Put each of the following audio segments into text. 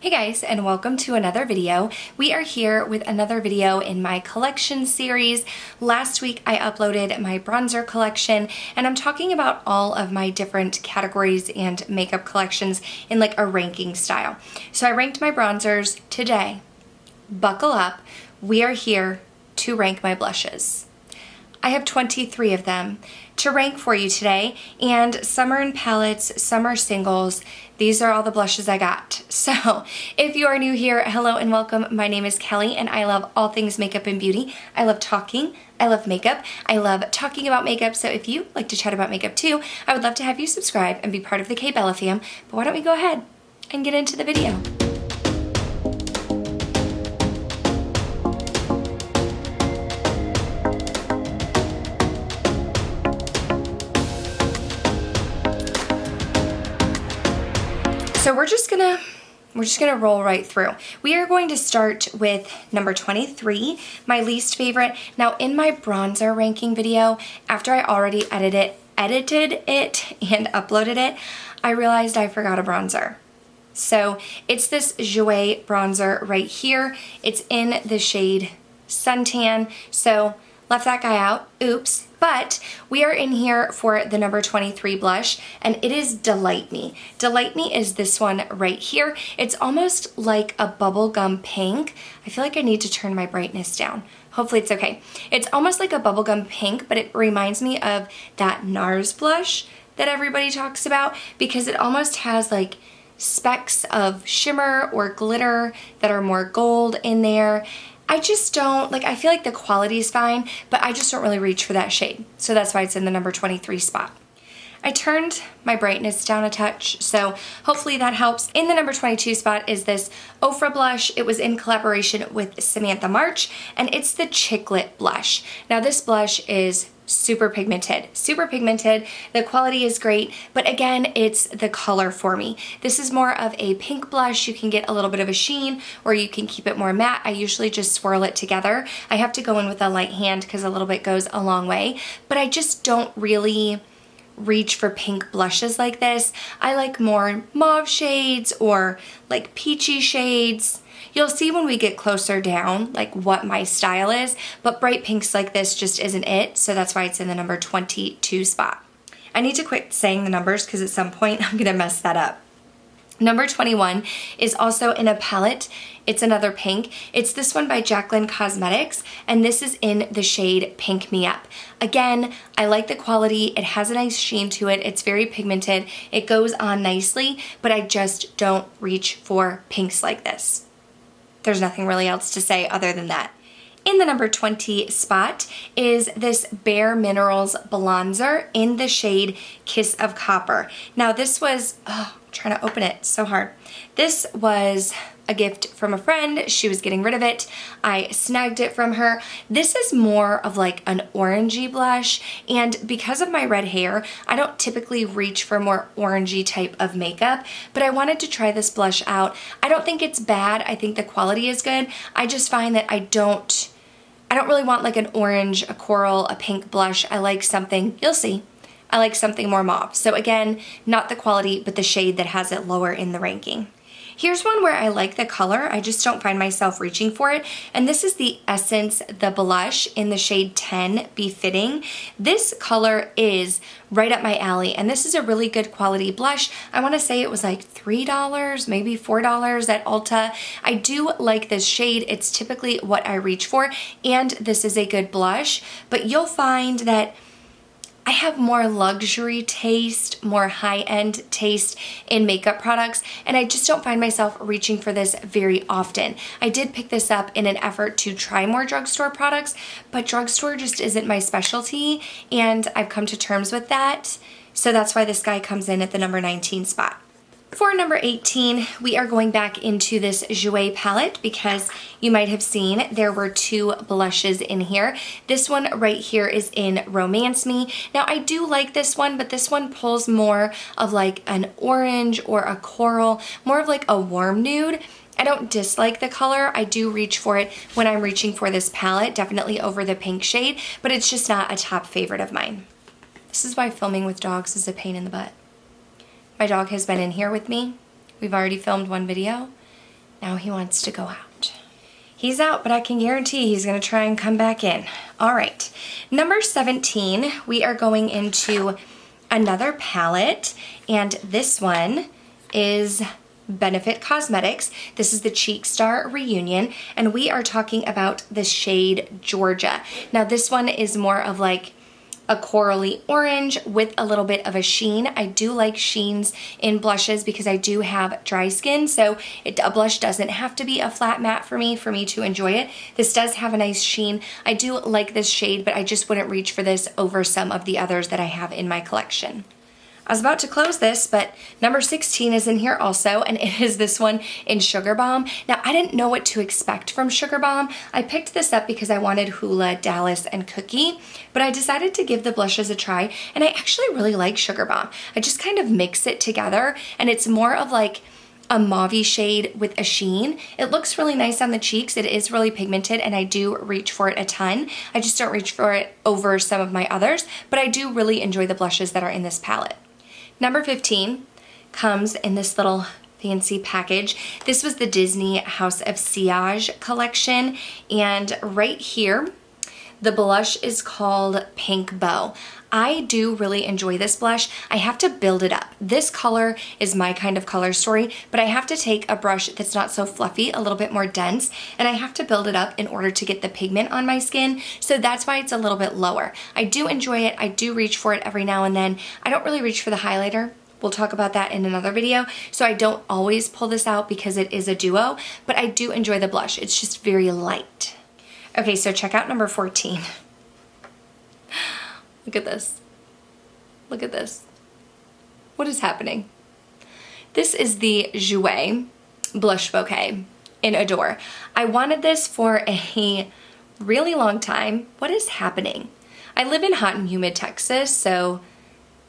Hey guys, and welcome to another video. We are here with another video in my collection series. Last week I uploaded my bronzer collection, and I'm talking about all of my different categories and makeup collections in like a ranking style. So I ranked my bronzers. Today, buckle up, we are here to rank my blushes. I have 23 of them to rank for you today, and some are in palettes, some are singles. These are all the blushes I got. So if you are new here, hello and welcome. My name is Kelly and I love all things makeup and beauty. I love talking, I love makeup, I love talking about makeup. So if you like to chat about makeup too, I would love to have you subscribe and be part of the K Bella fam. But why don't we go ahead and get into the video. So we're just gonna roll right through. We are going to start with number 23, my least favorite. Now in my bronzer ranking video, after I already edited it and uploaded it, I realized I forgot a bronzer. So it's this Jouer bronzer right here. It's in the shade Suntan. So left that guy out, oops. But we are in here for the number 23 blush, and it is Delight Me. Delight Me is this one right here. It's almost like a bubblegum pink. I feel like I need to turn my brightness down. Hopefully it's okay. It's almost like a bubblegum pink, but it reminds me of that NARS blush that everybody talks about because it almost has like specks of shimmer or glitter that are more gold in there. I just don't, I feel like the quality is fine, but I just don't really reach for that shade. So that's why it's in the number 23 spot. I turned my brightness down a touch, so hopefully that helps. In the number 22 spot is this Ofra blush. It was in collaboration with Samantha March, and it's the Chicklet blush. Now this blush is super pigmented. The quality is great, but again, it's the color for me. This is more of a pink blush. You can get a little bit of a sheen, or you can keep it more matte. I usually just swirl it together. I have to go in with a light hand because a little bit goes a long way, but I just don't really reach for pink blushes like this. I like more mauve shades or like peachy shades. You'll see when we get closer down like what my style is, but bright pinks like this just isn't it, so that's why it's in the number 22 spot. I need to quit saying the numbers because at some point I'm gonna mess that up. Number 21 is also in a palette. It's another pink. It's this one by Jaclyn Cosmetics, and this is in the shade Pink Me Up. Again, I like the quality. It has a nice sheen to it. It's very pigmented. It goes on nicely, but I just don't reach for pinks like this. There's nothing really else to say other than that. In the number 20 spot is this Bare Minerals Bronzer in the shade Kiss of Copper. Now this was, I'm trying to open it so hard. This was a gift from a friend. She was getting rid of it. I snagged it from her. This is more of like an orangey blush, and because of my red hair, I don't typically reach for more orangey type of makeup, but I wanted to try this blush out. I don't think it's bad. I think the quality is good. I just find that I don't really want like an orange, a coral, a pink blush. I like something, you'll see, I like something more mauve. So again, not the quality, but the shade that has it lower in the ranking. Here's one where I like the color, I just don't find myself reaching for it, and this is the Essence The Blush in the shade 10 Befitting. This color is right up my alley, and this is a really good quality blush. I want to say it was like $3, maybe $4 at Ulta. I do like this shade. It's typically what I reach for, and this is a good blush, but you'll find that I have more luxury taste, more high-end taste in makeup products, and I just don't find myself reaching for this very often. I did pick this up in an effort to try more drugstore products, but drugstore just isn't my specialty, and I've come to terms with that, so that's why this guy comes in at the number 19 spot. For number 18, we are going back into this Jouer palette because you might have seen there were two blushes in here. This one right here is in Romance Me. Now I do like this one, but this one pulls more of like an orange or a coral, more of like a warm nude. I don't dislike the color. I do reach for it when I'm reaching for this palette, definitely over the pink shade, but it's just not a top favorite of mine. This is why filming with dogs is a pain in the butt. My dog has been in here with me. We've already filmed one video, Now he wants to go out. He's out, but I can guarantee he's gonna try and come back in. All right, number 17, we are going into another palette, and this one is Benefit Cosmetics. This is the Cheek Star Reunion, and we are talking about the shade Georgia. Now this one is more of like a corally orange with a little bit of a sheen. I do like sheens in blushes because I do have dry skin, so a blush doesn't have to be a flat matte for me to enjoy it. This does have a nice sheen. I do like this shade, but I just wouldn't reach for this over some of the others that I have in my collection. I was about to close this, but number 16 is in here also, and it is this one in Sugar Bomb. Now, I didn't know what to expect from Sugar Bomb. I picked this up because I wanted Hoola, Dallas, and Cookie, but I decided to give the blushes a try, and I actually really like Sugar Bomb. I just kind of mix it together, and it's more of like a mauve shade with a sheen. It looks really nice on the cheeks. It is really pigmented, and I do reach for it a ton. I just don't reach for it over some of my others, but I do really enjoy the blushes that are in this palette. Number 15 comes in this little fancy package. This was the Disney House of Sillage collection, and right here, the blush is called Pink Bow. I do really enjoy this blush. I have to build it up. This color is my kind of color story, but I have to take a brush that's not so fluffy, a little bit more dense, and I have to build it up in order to get the pigment on my skin, so that's why it's a little bit lower. I do enjoy it. I do reach for it every now and then. I don't really reach for the highlighter. We'll talk about that in another video, so I don't always pull this out because it is a duo, but I do enjoy the blush. It's just very light. Okay, so check out number 14. Look at this. Look at this. What is happening? This is the Jouer Blush Bouquet in Adore. I wanted this for a really long time. What is happening? I live in hot and humid Texas, so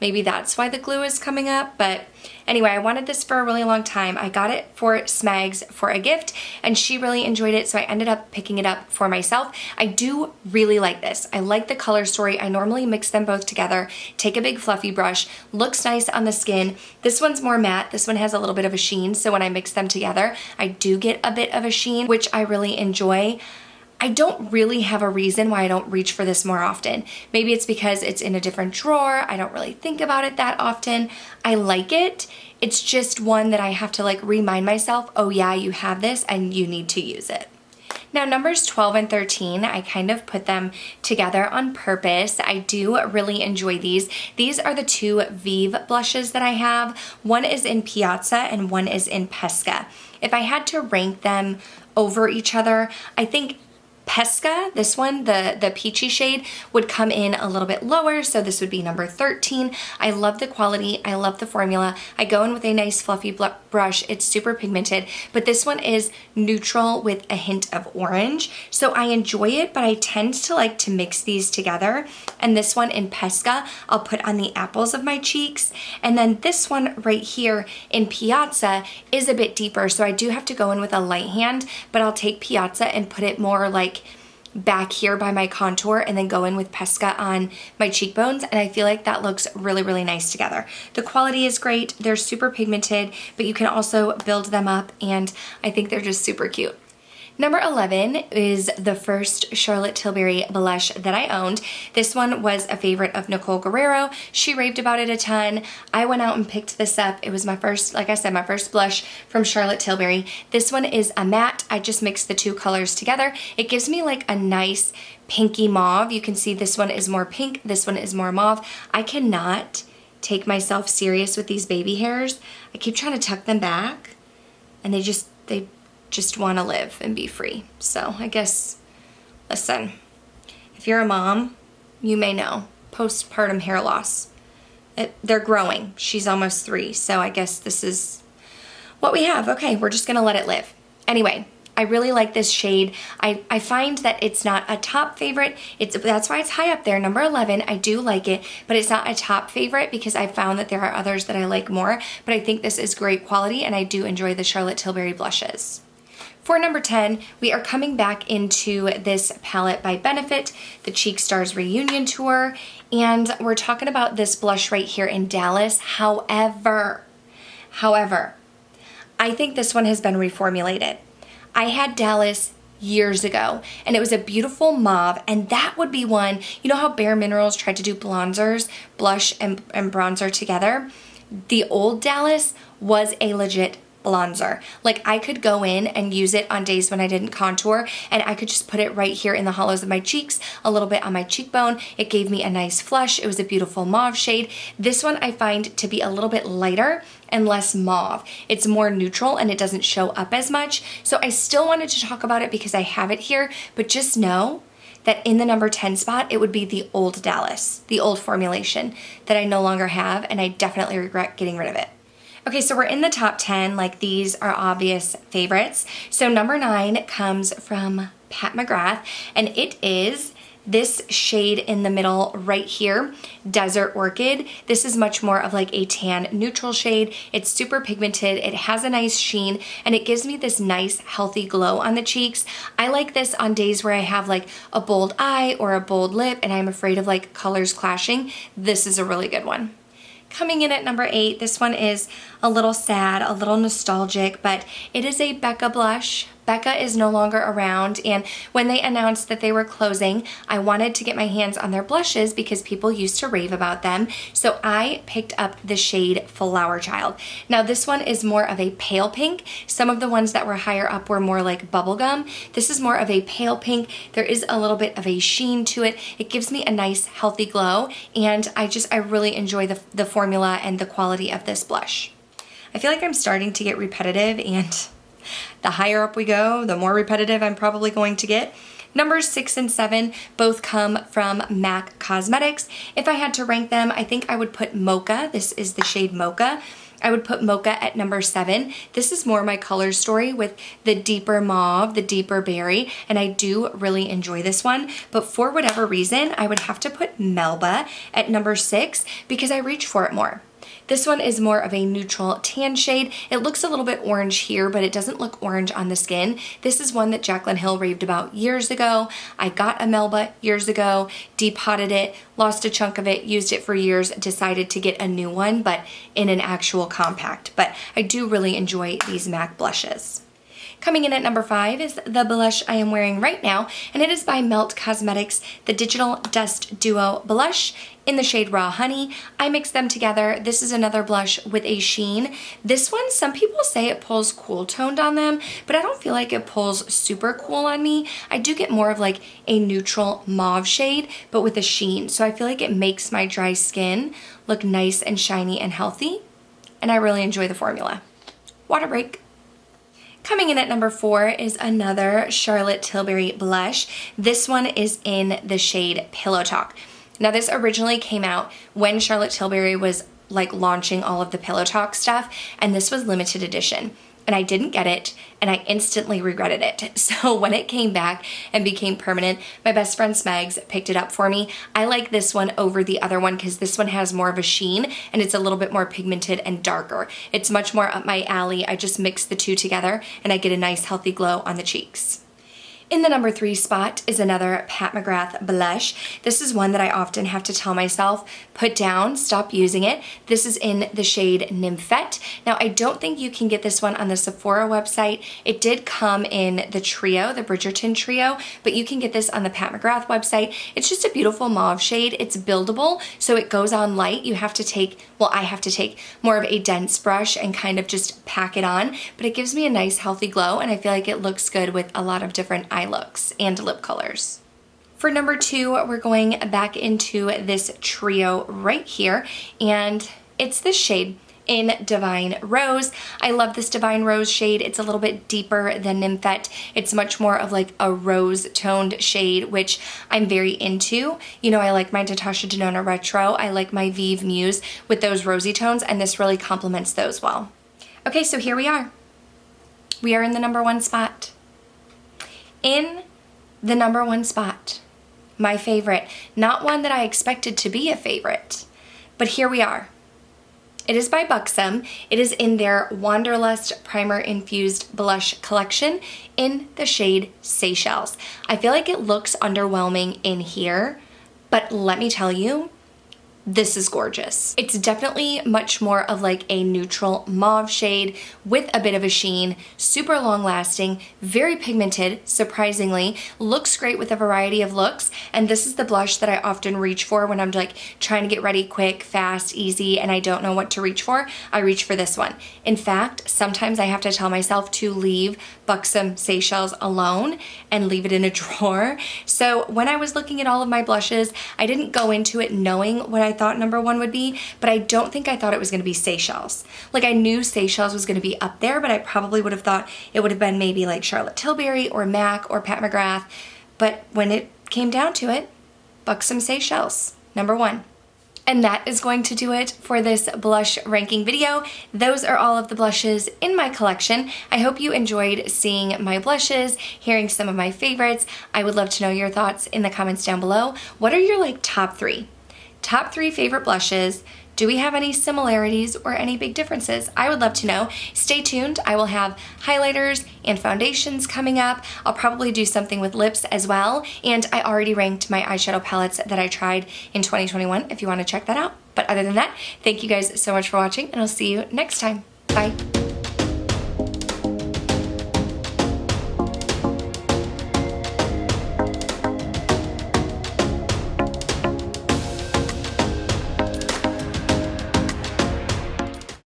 maybe that's why the glue is coming up, but anyway, I wanted this for a really long time. I got it for Smags for a gift, and she really enjoyed it, so I ended up picking it up for myself. I do really like this. I like the color story. I normally mix them both together, take a big fluffy brush, looks nice on the skin. This one's more matte. This one has a little bit of a sheen, so when I mix them together, I do get a bit of a sheen, which I really enjoy. I don't really have a reason why I don't reach for this more often. Maybe it's because it's in a different drawer. I don't really think about it that often. I like it. It's just one that I have to like remind myself, oh yeah, you have this and you need to use it. Now numbers 12 and 13, I kind of put them together on purpose. I do really enjoy these. These are the two Vive blushes that I have. One is in Piazza and one is in Pesca. If I had to rank them over each other, I think Pesca, this one, the peachy shade, would come in a little bit lower, so this would be number 13. I love the quality. I love the formula. I go in with a nice fluffy brush. It's super pigmented, but this one is neutral with a hint of orange, so I enjoy it, but I tend to like to mix these together. And this one in Pesca, I'll put on the apples of my cheeks, and then this one right here in Piazza is a bit deeper, so I do have to go in with a light hand, but I'll take Piazza and put it more like back here by my contour and then go in with Pesca on my cheekbones, and I feel like that looks really, really nice together. The quality is great. They're super pigmented, but you can also build them up, and I think they're just super cute. Number 11 is the first Charlotte Tilbury blush that I owned. This one was a favorite of Nicole Guerrero. She raved about it a ton. I went out and picked this up. It was my first, like I said, my first blush from Charlotte Tilbury. This one is a matte. I just mixed the two colors together. It gives me like a nice pinky mauve. You can see this one is more pink, this one is more mauve. I cannot take myself serious with these baby hairs. I keep trying to tuck them back, and they just want to live and be free. So I guess, listen, if you're a mom, you may know, postpartum hair loss. They're growing. She's almost 3, so I guess this is what we have. Okay, we're just gonna let it live. Anyway, I really like this shade. I find that it's not a top favorite. That's why it's high up there, number 11. I do like it, but it's not a top favorite because I found that there are others that I like more, but I think this is great quality, and I do enjoy the Charlotte Tilbury blushes. For number 10, we are coming back into this palette by Benefit, the Cheek Stars Reunion Tour, and we're talking about this blush right here in Dallas. However, I think this one has been reformulated. I had Dallas years ago, and it was a beautiful mauve, and that would be one, you know how Bare Minerals tried to do bronzers, blush and bronzer together? The old Dallas was a legit bronzer. Like, I could go in and use it on days when I didn't contour, and I could just put it right here in the hollows of my cheeks, a little bit on my cheekbone. It gave me a nice flush. It was a beautiful mauve shade. This one I find to be a little bit lighter and less mauve. It's more neutral and it doesn't show up as much. So I still wanted to talk about it because I have it here, but just know that in the number 10 spot, it would be the old Dallas, the old formulation that I no longer have, and I definitely regret getting rid of it. Okay, so we're in the top 10, like these are obvious favorites. So number 9 comes from Pat McGrath, and it is this shade in the middle right here, Desert Orchid. This is much more of like a tan neutral shade. It's super pigmented, it has a nice sheen, and it gives me this nice healthy glow on the cheeks. I like this on days where I have like a bold eye or a bold lip and I'm afraid of like colors clashing. This is a really good one. Coming in at number 8, this one is a little sad, a little nostalgic, but it is a Becca blush. Becca is no longer around, and when they announced that they were closing, I wanted to get my hands on their blushes because people used to rave about them, so I picked up the shade Flowerchild. Now this one is more of a pale pink. I of the ones that were higher up were more like bubblegum. This is more of a pale pink. There is a little bit of a sheen to it. It gives me a nice healthy glow, and I really enjoy the formula and the quality of this blush. I feel like I'm starting to get repetitive, and the higher up we go, the more repetitive I'm probably going to get. Numbers 6 and 7 both come from MAC Cosmetics. If I had to rank them, I think I would put Mocha. This is the shade Mocha. I would put Mocha at number 7. This is more my color story with the deeper mauve, the deeper berry, and I do really enjoy this one. But for whatever reason, I would have to put Melba at number 6 because I reach for it more. This one is more of a neutral tan shade. It looks a little bit orange here, but it doesn't look orange on the skin. This is one that Jaclyn Hill raved about years ago. I got a Melba years ago, depotted it, lost a chunk of it, used it for years, decided to get a new one, but in an actual compact. But I do really enjoy these MAC blushes. Coming in at number 5 is the blush I am wearing right now, and it is by Melt Cosmetics, the Digital Dust Duo Blush in the shade Raw Honey. I mixed them together. This is another blush with a sheen. This one, some people say it pulls cool toned on them, but I don't feel like it pulls super cool on me. I do get more of like a neutral mauve shade, but with a sheen. So I feel like it makes my dry skin look nice and shiny and healthy, and I really enjoy the formula. Water break. Coming in at number 4 is another Charlotte Tilbury blush. This one is in the shade Pillow Talk. Now this originally came out when Charlotte Tilbury was like launching all of the Pillow Talk stuff, and this was limited edition. And I didn't get it, and I instantly regretted it. So when it came back and became permanent, my best friend Smegs picked it up for me. I like this one over the other one because this one has more of a sheen and it's a little bit more pigmented and darker. It's much more up my alley. I just mix the two together and I get a nice healthy glow on the cheeks. In the number 3 spot is another Pat McGrath blush. This is one that I often have to tell myself, put down, stop using it. This is in the shade Nymphette. Now, I don't think you can get this one on the Sephora website. It did come in the trio, the Bridgerton trio, but you can get this on the Pat McGrath website. It's just a beautiful mauve shade. It's buildable, so it goes on light. You have to take, well, I have to take more of a dense brush and kind of just pack it on, but it gives me a nice healthy glow, and I feel like it looks good with a lot of different eye looks and lip colors. For number 2, we're going back into this trio right here, and it's this shade in Divine Rose. I love this Divine Rose shade. It's a little bit deeper than Nymphette. It's much more of like a rose toned shade, which I'm very into. You know, I like my Natasha Denona Retro. I like my Vive Muse with those rosy tones, and this really complements those well. Okay, so here we are. We are in the number 1 spot. In the number 1 spot, my favorite, not one that I expected to be a favorite, but here we are. It is by Buxom. It is in their Wanderlust Primer Infused Blush Collection in the shade Seychelles. I feel like it looks underwhelming in here, but let me tell you, this is gorgeous. It's definitely much more of like a neutral mauve shade with a bit of a sheen, super long lasting, very pigmented, surprisingly, looks great with a variety of looks, and this is the blush that I often reach for when I'm like trying to get ready quick, fast, easy, and I don't know what to reach for. I reach for this one. In fact, sometimes I have to tell myself to leave Buxom Seychelles alone and leave it in a drawer. So when I was looking at all of my blushes, I didn't go into it knowing what I thought number one would be, but I don't think I thought it was going to be Seychelles. Like, I knew Seychelles was going to be up there, but I probably would have thought it would have been maybe like Charlotte Tilbury or MAC or Pat McGrath. But when it came down to it, Buxom Seychelles, number one. And that is going to do it for this blush ranking video. Those are all of the blushes in my collection. I hope you enjoyed seeing my blushes, hearing some of my favorites. I would love to know your thoughts in the comments down below. What are your like top three? Top three favorite blushes? Do we have any similarities or any big differences? I would love to know. Stay tuned. I will have highlighters and foundations coming up. I'll probably do something with lips as well. And I already ranked my eyeshadow palettes that I tried in 2021 if you want to check that out. But other than that, thank you guys so much for watching, and I'll see you next time. Bye.